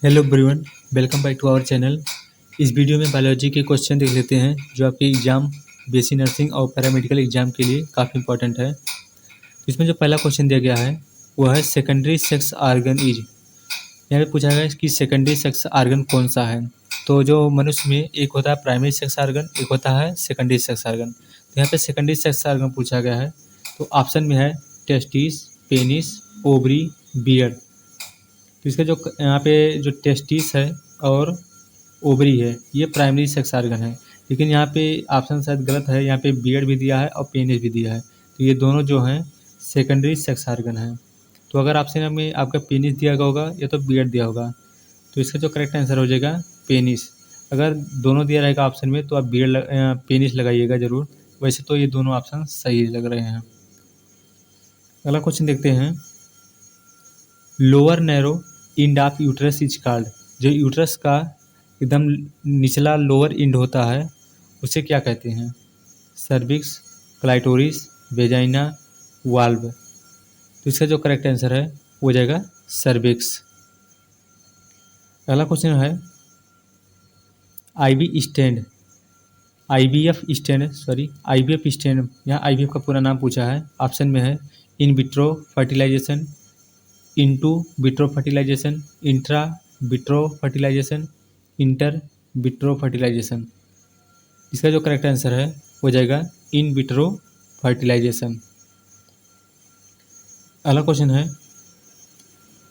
Hello everyone, welcome back to our channel. इस video में biology के क्वेश्चन देख लेते हैं जो आपके एग्जाम बीएससी नर्सिंग और पैरामेडिकल एग्जाम के लिए काफ़ी इंपॉर्टेंट है। तो इसमें जो पहला क्वेश्चन दिया गया है वो है सेकेंडरी सेक्स आर्गन इज। यहाँ पे पूछा गया है कि सेकेंडरी सेक्स आर्गन कौन सा है। तो जो मनुष्य में एक होता है प्राइमरी सेक्स आर्गन, एक होता है सेकेंडरी सेक्स आर्गन। तो यहाँ पे सेकेंडरी सेक्स आर्गन पूछा गया है। तो ऑप्शन में है टेस्टिस, पेनिस, ओवरी, बियर्ड। तो इसका जो यहाँ पे जो टेस्टिस है और ओवरी है ये प्राइमरी सेक्स आर्गन है, लेकिन यहाँ पे ऑप्शन शायद गलत है। यहाँ पे बियर्ड भी दिया है और पेनिस भी दिया है, तो ये दोनों जो हैं सेकेंडरी सेक्स आर्गन है। तो अगर ऑप्शन में आपका पेनिस दिया गया होगा या तो बियर्ड दिया होगा, तो इसका जो करेक्ट आंसर हो जाएगा पेनिस। अगर दोनों दिया रहेगा ऑप्शन में तो आप पेनिस लगाइएगा ज़रूर। वैसे तो ये दोनों ऑप्शन सही लग रहे हैं। अगला क्वेश्चन देखते हैं। Lower narrow end of uterus is called. जो यूट्रस का एकदम निचला लोअर इंड होता है उसे क्या कहते हैं? Cervix, clitoris, vagina, valve. तो इसका जो करेक्ट आंसर है वो जाएगा सर्विक्स। अगला क्वेश्चन है आईवी स्टैंड, आईवीएफ स्टैंड, यहाँ आईवीएफ का पूरा नाम पूछा है। ऑप्शन में है in vitro fertilisation, into vitro fertilisation, intra vitro fertilisation, inter vitro fertilisation. इसका जो करेक्ट आंसर है हो जाएगा इन विट्रो फर्टिलाइजेशन। अगला क्वेश्चन है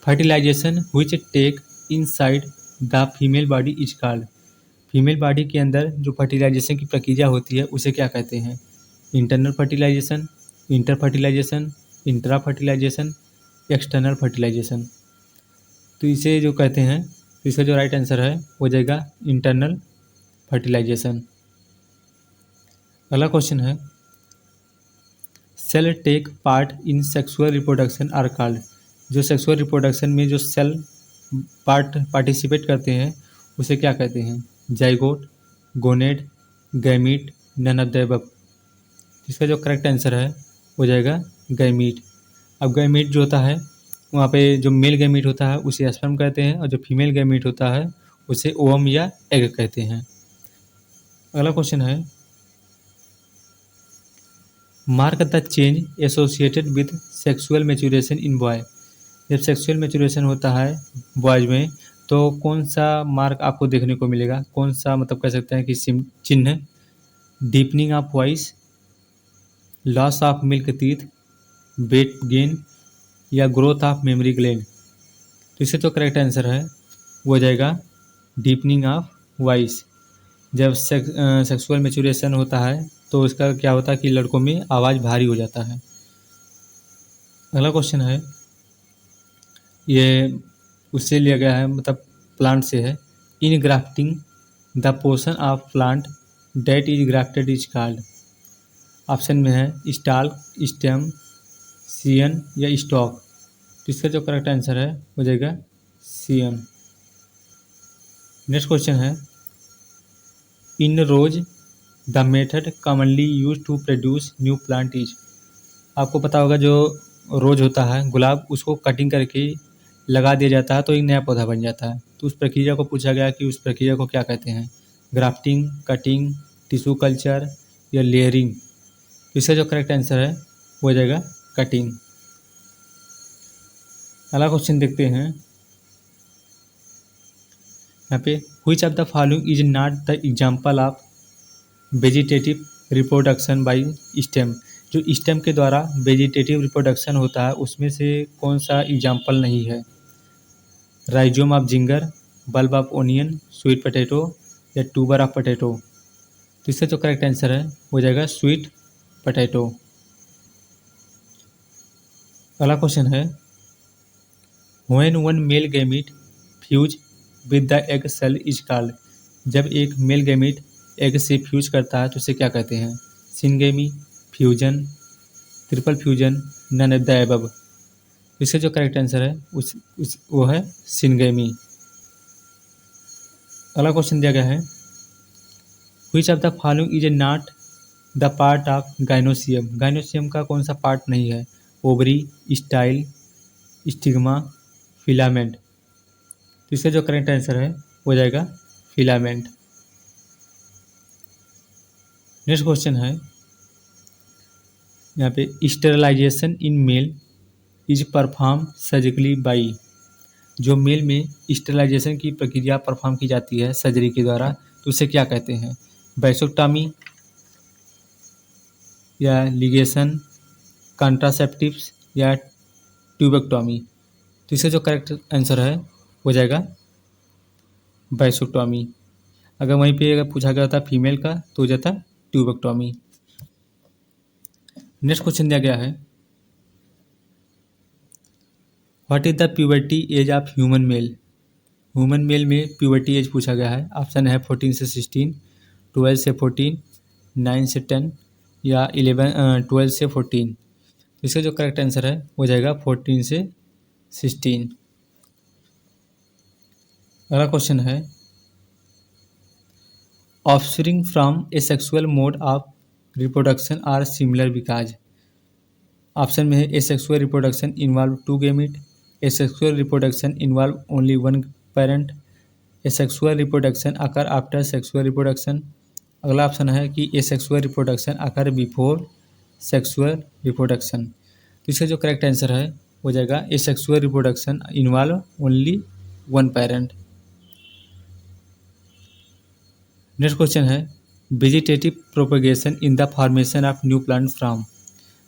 fertilisation which take inside the female body is called. Female body के अंदर जो फर्टिलाइजेशन की प्रक्रिया होती है उसे क्या कहते हैं? Internal fertilisation, inter fertilisation, intra fertilisation, external fertilisation. तो इसे जो कहते हैं, तो इसका जो राइट आंसर है हो जाएगा इंटरनल फर्टिलाइजेशन। अगला क्वेश्चन है cell take part in sexual reproduction are called. जो सेक्सुअल रिप्रोडक्शन में जो सेल पार्टिसिपेट करते हैं उसे क्या कहते हैं? Zygote, gonad, gamete, none of the above. इसका जो करेक्ट आंसर है हो जाएगा गैमीट। अब गैमीट जो होता है वहाँ पे जो मेल गैमीट होता है उसे स्पर्म कहते हैं और जो फीमेल गैमीट होता है उसे ओवम या एग कहते हैं। अगला क्वेश्चन है mark the change associated with sexual maturation in boy. जब सेक्सुअल मैच्योरेशन होता है बॉयज में तो कौन सा मार्क आपको देखने को मिलेगा? कौन सा मतलब कह सकते हैं कि चिन्ह? Deepening of voice, loss of milk teeth, weight gain या ग्रोथ ऑफ मेमोरी ग्लैंड। तो इससे तो करेक्ट आंसर है वो हो जाएगा डीपनिंग ऑफ वॉइस। जब सेक्सुअल मैच्योरेशन होता है तो इसका क्या होता है कि लड़कों में आवाज़ भारी हो जाता है। अगला क्वेश्चन है ये उससे लिया गया है, मतलब प्लांट से है। In grafting the portion of plant that is grafted is called. Option में है स्टाल्क, स्टेम, सीएन या स्टॉक। तो इसका जो करेक्ट आंसर है हो जाएगा सीएन। नेक्स्ट क्वेश्चन है in rose the method commonly use to produce new plant is. आपको पता होगा जो रोज होता है गुलाब, उसको कटिंग करके लगा दिया जाता है तो एक नया पौधा बन जाता है। तो उस प्रक्रिया को पूछा गया कि उस प्रक्रिया को क्या कहते हैं? ग्राफ्टिंग, कटिंग, टिश्यू कल्चर या लेयरिंग। तो इसका जो करेक्ट आंसर है वो हो जाएगा कटिंग। अगला क्वेश्चन देखते हैं यहाँ पे which of the following is not the example of vegetative reproduction by stem. जो स्टेम के द्वारा वेजिटेटिव रिप्रोडक्शन होता है उसमें से कौन सा एग्जाम्पल नहीं है? Rhizome of ginger, bulb of onion, sweet potato या ट्यूबर ऑफ पोटैटो। तो इसका जो करेक्ट आंसर है हो जाएगा स्वीट पोटैटो। अगला क्वेश्चन है when one male gamete fuse with the egg cell is called. जब एक मेल गैमीट एग से फ्यूज करता है तो उसे क्या कहते हैं? Syngamy, fusion, triple fusion, none of the above. इसका जो करेक्ट आंसर है वो है सिनगेमी। अगला क्वेश्चन दिया गया है which of the following is not the part of gynoecium. Gynoecium का कौन सा पार्ट नहीं है? Ovary, style, stigma, filament. तो इसका जो करेक्ट आंसर है हो जाएगा फिलामेंट। नेक्स्ट क्वेश्चन है यहाँ पे, sterilisation in male is perform surgically by. जो मेल में स्टेरलाइजेशन की प्रक्रिया परफॉर्म की जाती है सर्जरी के द्वारा, तो उसे क्या कहते हैं? वैसोक्टॉमी या लिगेशन, कॉन्ट्रासेप्टिव्स या ट्यूबेक्टॉमी। तो इसका जो करेक्ट आंसर है हो जाएगा वैसोक्टॉमी। अगर वहीं पे अगर पूछा गया होता फीमेल का तो हो जाता ट्यूबेक्टॉमी। नेक्स्ट क्वेश्चन दिया गया है, what is the puberty as of human male. Human male में प्यूबर्टी एज पूछा गया है। ऑप्शन है 14 से 16, 12 से 14, 9 से 10 या 12 से 14। तो इसका जो करेक्ट आंसर है हो जाएगा 14 से 16। अगला क्वेश्चन है, offspring from asexual mode of reproduction are similar because. Option में है asexual reproduction involve two gamete, asexual reproduction involve only one parent, asexual reproduction occur after sexual reproduction. अगला option है कि asexual reproduction occur before sexual reproduction. तो इसका जो correct answer है हो जाएगा asexual reproduction involve only one parent. Next question है, vegetative propagation in the formation of new plant from.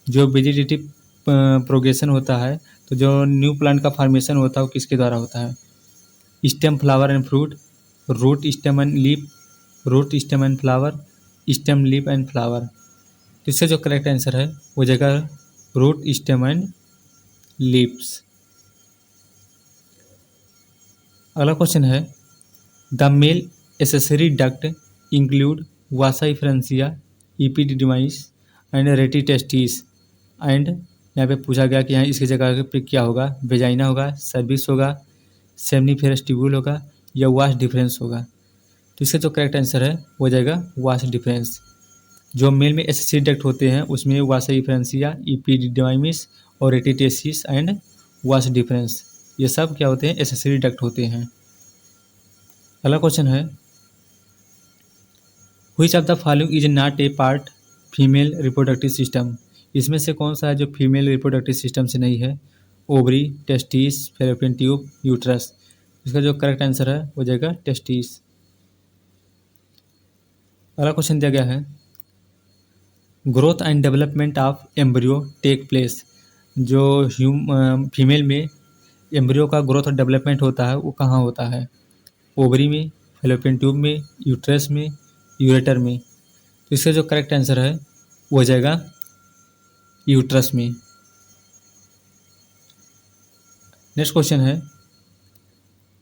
जो वेजिटेटिव प्रोगेशन होता है, तो जो न्यू प्लांट का फॉर्मेशन होता है वो किसके द्वारा होता है? Stem, flower and fruit, root, stem and leaf, root, stem and flower, stem, leaf and flower. तो इसका जो करेक्ट आंसर है वो जाएगा रूट, स्टेम एंड लीव्स। अगला क्वेश्चन है, the male accessory duct include vasa efferentia, epididymis and rete testis and यहाँ पे पूछा गया कि यहाँ इसकी जगह पे क्या होगा? वेजाइना होगा, सर्विस होगा, सेमनीफेरस ट्यूब्यूल होगा या वास डिफरेंस होगा। तो इसका जो करेक्ट आंसर है हो जाएगा वास डिफरेंस। जो मेल में एसेसरी डक्ट होते हैं उसमें वासा इफ्रेंसिया, इपिडिडमाइस और रेटिटेसिस एंड वास डिफरेंस, ये सब क्या होते हैं? एसेसरी डक्ट होते हैं। अगला क्वेश्चन है, which of the following is not A part female reproductive system. इसमें से कौन सा है जो फीमेल रिप्रोडक्टिव सिस्टम से नहीं है? Ovary, testis, fallopian tube, uterus. इसका जो करेक्ट आंसर है हो जाएगा टेस्टिस। अगला क्वेश्चन दिया गया है, growth and development of embryo take place. जो फीमेल में एम्ब्रियो का ग्रोथ और डेवलपमेंट होता है वो कहाँ होता है? ओवरी में, फैलोपियन ट्यूब में, यूट्रस में, यूरेटर में। तो इसका जो करेक्ट आंसर है वो हो जाएगा यूट्रस में। नेक्स्ट क्वेश्चन है,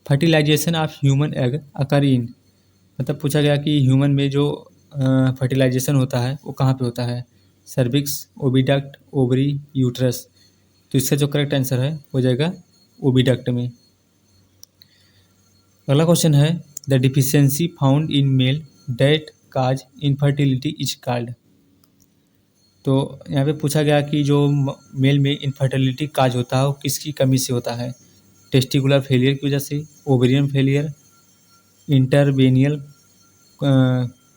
फर्टिलाइजेशन ऑफ ह्यूमन एग अकर इन। मतलब पूछा गया कि ह्यूमन में जो फर्टिलाइजेशन होता है वो कहाँ पे होता है? Cervix, oviduct, ovary, uterus. तो इसका जो करेक्ट आंसर है हो जाएगा ओविडक्ट में। अगला क्वेश्चन है, the deficiency found in male that cause infertility is called. तो यहाँ पे पूछा गया कि जो मेल में इनफर्टिलिटी काज होता है वो किसकी कमी से होता है? टेस्टिकुलर फेलियर की वजह से, ओवेरियन फेलियर, इंटरवेनियल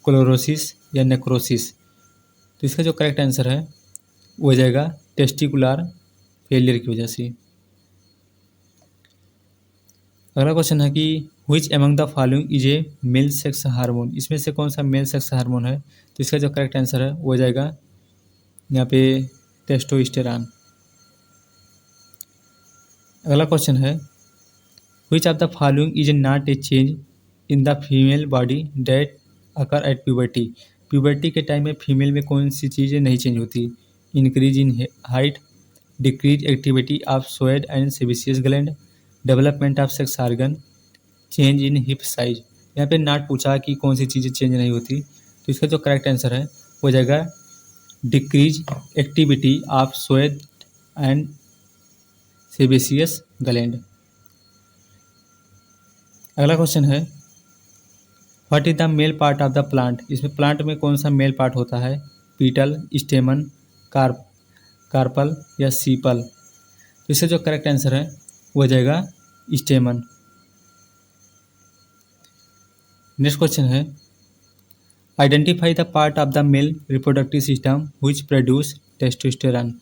क्लोरोसिस या नेक्रोसिस। तो इसका जो करेक्ट आंसर है वो हो जाएगा टेस्टिकुलर फेलियर की वजह से। अगला क्वेश्चन है कि which among the following is a male sex hormone. इसमें से कौन सा मेल सेक्स हार्मोन है? तो इसका जो करेक्ट आंसर है वो हो जाएगा यहाँ पे टेस्टोस्टेरॉन। अगला क्वेश्चन है, which of the following is not a change in the female body that occur at puberty. Puberty के टाइम में फीमेल में कौन सी चीज़ें नहीं चेंज होती? Increase in height, decrease activity of sweat and sebaceous gland, development of sex organ, change in hip size. यहाँ पे नॉट पूछा कि कौन सी चीज़ें चेंज नहीं होती, तो इसका जो करेक्ट आंसर है हो जाएगा decrease activity of sweat and sebaceous gland. अगला क्वेश्चन है, what is the male part of the plant. इसमें प्लांट में कौन सा मेल पार्ट होता है? पीटल, स्टेमन, कार्पल या सीपल। तो इसका जो करेक्ट आंसर है वो हो जाएगा स्टेमन। नेक्स्ट क्वेश्चन है identify the part of the male reproductive system which produce testosterone.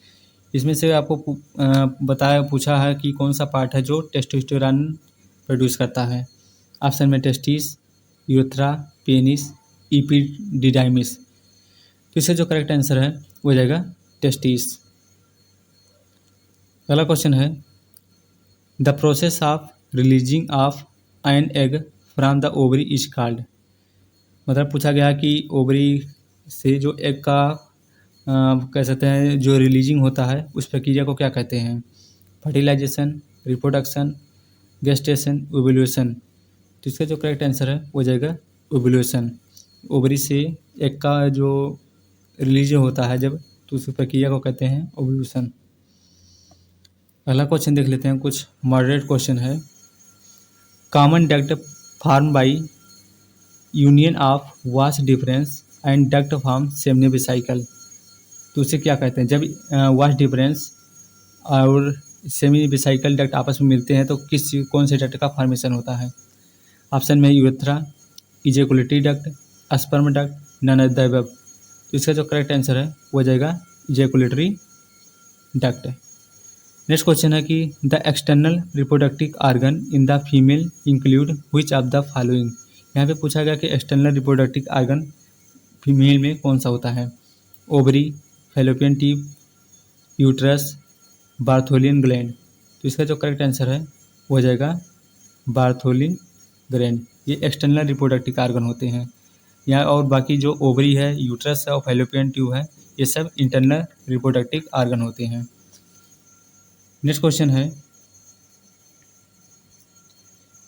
इसमें से आपको पूछा है कि कौन सा पार्ट है जो टेस्टोस्टेरॉन प्रोड्यूस करता है। ऑप्शन में टेस्टिस, यूरेथ्रा, पेनिस, इपिडिडाइमिस। तो इसका जो करेक्ट आंसर है वो हो जाएगा टेस्टिस। अगला क्वेश्चन है the process of releasing of an egg from the ovary is called. मतलब पूछा गया कि ओवरी से जो एग का कह सकते हैं जो रिलीजिंग होता है उस प्रक्रिया को क्या कहते हैं। Fertilisation, reproduction, gestation, ovulation. तो इसका जो करेक्ट आंसर है वो हो जाएगा ओव्यूलेशन। ओवरी से एग का जो रिलीज होता है जब, तो उस प्रक्रिया को कहते हैं ओव्यूलेशन। अगला क्वेश्चन देख लेते हैं, कुछ मॉडरेट क्वेश्चन है। Common duct form by union of vas deferens and duct form seminal vesicle. तो उसे क्या कहते हैं जब वाश डिफरेंस और सेमी बिसाइकल डक्ट आपस में मिलते हैं तो कौन से डक्ट का फॉर्मेशन होता है। ऑप्शन में urethra, ejaculatory duct, sperm duct, none of the above. तो इसका जो करेक्ट आंसर है वो हो जाएगा इजेकुलेटरी डक्ट। नेक्स्ट क्वेश्चन है कि the external reproductive organ in the female include which of the following. यहाँ पे पूछा गया कि एक्सटर्नल रिप्रोडक्टिव ऑर्गन फीमेल में कौन सा होता है। Ovary, fallopian tube, uterus, Bartholin gland. तो इसका जो करेक्ट आंसर है वो हो जाएगा बार्थोलियन ग्लैंड। ये एक्सटर्नल रिप्रोडक्टिव ऑर्गन होते हैं यहाँ, और बाकी जो ओवरी है, यूट्रस है और फैलोपियन ट्यूब है ये सब इंटरनल रिप्रोडक्टिव ऑर्गन होते हैं। नेक्स्ट क्वेश्चन है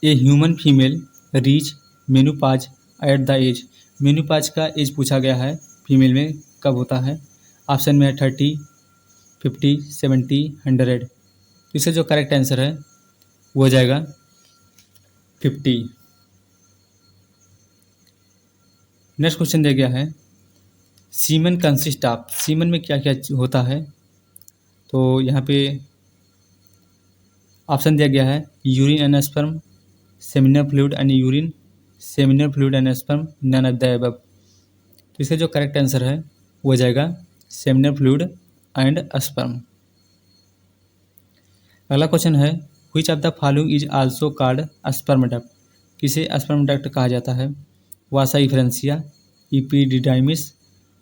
a human female reach menopause at the age. Menopause का एज पूछा गया है फीमेल में कब होता है। ऑप्शन में है 30, 50, 70, 100। तो इसका जो करेक्ट आंसर है वो हो जाएगा 50। नेक्स्ट क्वेश्चन दिया गया है सीमन कंसिस्ट ऑफ। सीमन में क्या क्या होता है। तो यहाँ पे ऑप्शन दिया गया है urine and sperm, seminal fluid and urine, seminal fluid and sperm, none of the above. तो इसका जो करेक्ट आंसर है वो हो जाएगा सेमिनल फ्लूइड एंड स्पर्म। अगला क्वेश्चन है which of the following is also called sperm duct. किसे स्पर्म डक्ट कहा जाता है। वासा इफ्रेंसिया, इपिडिडाइमिस,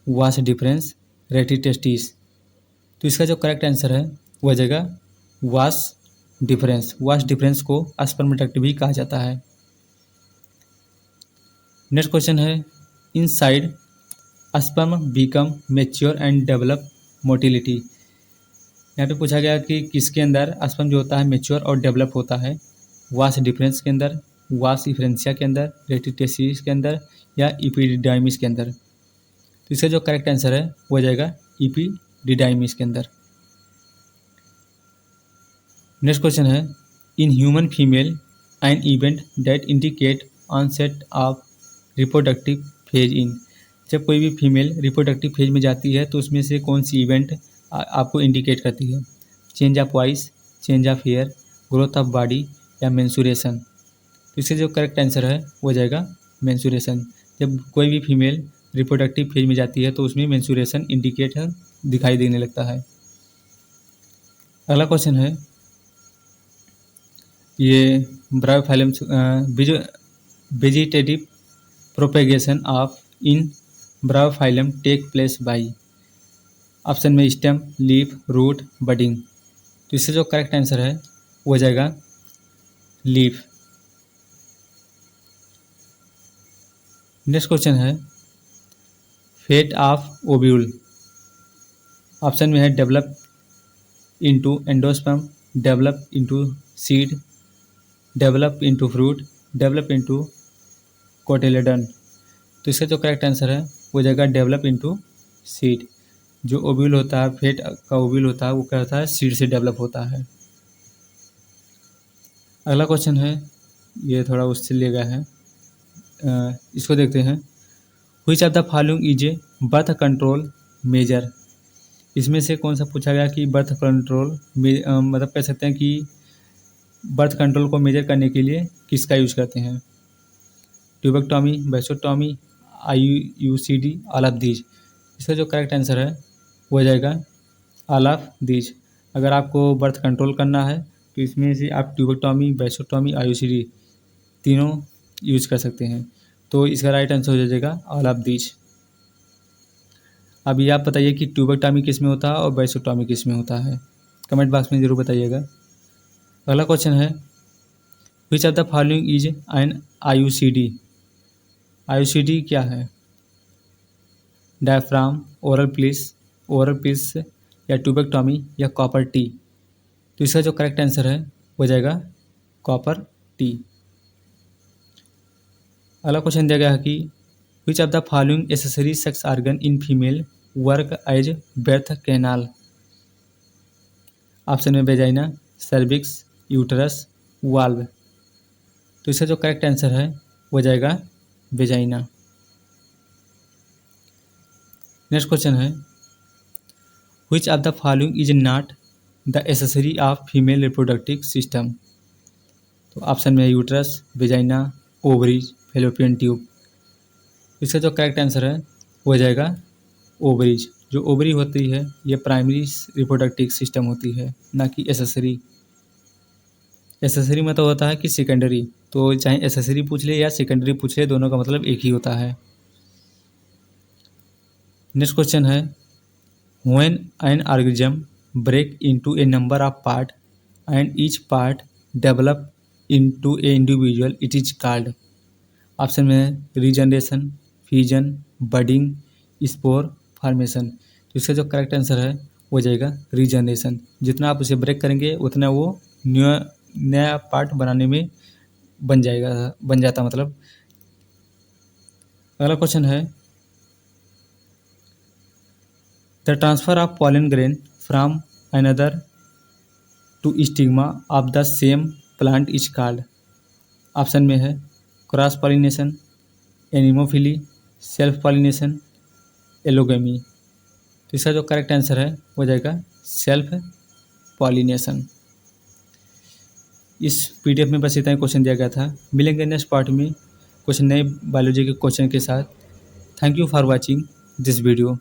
वास डिफरेंस, रेटिटेस्टिस। तो इसका जो करेक्ट आंसर है वो हो जाएगा वास डिफरेंस। वास डिफरेंस को स्पर्म डक्ट भी कहा जाता है। नेक्स्ट क्वेश्चन है inside sperm become mature and develop motility. यहाँ पे पूछा गया कि किसके अंदर स्पर्म जो होता है मैच्योर और डेवलप होता है। वास डिफरेंस के अंदर, वास इफ्रेंसिया के अंदर, रेटिटेसिस के अंदर या इपिडिडाइमिस के अंदर। तो इसका जो करेक्ट आंसर है वो हो जाएगा इपिडिडाइमिस के अंदर। नेक्स्ट क्वेश्चन है in human female an event that indicate onset of reproductive phase in. जब कोई भी फीमेल रिप्रोडक्टिव फेज में जाती है तो उसमें से कौन सी इवेंट आपको इंडिकेट करती है। Change of voice, change of hair, growth of body या मेंसुरेशन। तो इससे जो करेक्ट आंसर है वो हो जाएगा मेंसुरेशन। जब कोई भी फीमेल रिप्रोडक्टिव फेज में जाती है तो उसमें मेंसुरेशन इंडिकेट दिखाई देने लगता है। अगला क्वेश्चन है ये bryophyllum vegetative propagation of in bryophyllum take place by. ऑप्शन में स्टेम, लीफ, रूट, बडिंग। तो इससे जो करेक्ट आंसर है वो हो जाएगा लीफ। नेक्स्ट क्वेश्चन है फेट ऑफ ओव्यूल। ऑप्शन में है develop into endosperm, develop into seed, develop into fruit, develop into cotyledon. तो इसका जो करेक्ट आंसर है वो हो जाएगा डेवलप इनटू सीड। जो ओव्यूल होता है, फेट का ओव्यूल होता है वो क्या होता है, सीड से डेवलप होता है। अगला क्वेश्चन है ये थोड़ा उससे लिया गया है, इसको देखते हैं। Which of the following is a birth control measure. इसमें से कौन सा पूछा गया कि बर्थ कंट्रोल मतलब कह सकते हैं कि बर्थ कंट्रोल को मेजर करने के लिए किसका यूज करते हैं। Tubectomy, vasectomy, IUCD, all of these. इसका जो करेक्ट आंसर है वो हो जाएगा ऑल ऑफ दीज। अगर आपको बर्थ कंट्रोल करना है तो इसमें से आप ट्यूबेक्टोमी, वैसेक्टोमी, IUCD तीनों यूज कर सकते हैं। तो इसका राइट आंसर हो जाएगा ऑल ऑफ दीज। अभी आप बताइए कि ट्यूबेक्टोमी किस में होता है और वैसेक्टोमी किस में होता है, कमेंट बॉक्स में ज़रूर बताइएगा। अगला क्वेश्चन है विच of the following is an IUCD। IUCD क्या है? डायफ्राम, ओरल पीस या ट्यूबेक्टोमी या कॉपर टी। तो इसका जो करेक्ट आंसर है हो जाएगा कॉपर टी। अगला क्वेश्चन दिया गया है कि which of the following accessory sex organ in female work as birth canal. Option में वेजाइना, सर्विक्स, यूटरस, वाल्व। तो इसका जो करेक्ट आंसर है हो जाएगा वेजाइना। नेक्स्ट क्वेश्चन है विच of the following is not the accessory of female reproductive system. तो option में uterus, vagina, ovaries, fallopian tube. इसका जो करेक्ट आंसर है हो जाएगा ओवरीज। जो ओवरी होती है ये प्राइमरी रिप्रोडक्टिव सिस्टम होती है, ना कि एसेसरी। एसेसरी मतलब होता है कि सेकेंडरी। तो चाहे एसेसरी पूछ ले या सेकेंडरी पूछ ले, दोनों का मतलब एक ही होता है। नेक्स्ट क्वेश्चन है when an organism break into a number of part and each part develop into a individual it is called. Option में है regeneration, fusion, budding, spore, formation. तो इसका जो करेक्ट आंसर है हो जाएगा रीजनरेशन। जितना आप उसे ब्रेक करेंगे उतना वो नया पार्ट बनाने में बन जाता मतलब। अगला क्वेश्चन है the transfer of pollen grain from another to stigma of the same plant is called. Option में है cross pollination, anemophily, self pollination, allogamy. तो इसका जो करेक्ट आंसर है हो जाएगा सेल्फ पॉलिनेशन। इस PDF में बस इतना ही क्वेश्चन दिया गया था। मिलेंगे नेक्स्ट पार्ट में कुछ नए बायोलॉजी के क्वेश्चन के साथ। Thank you for watching this video.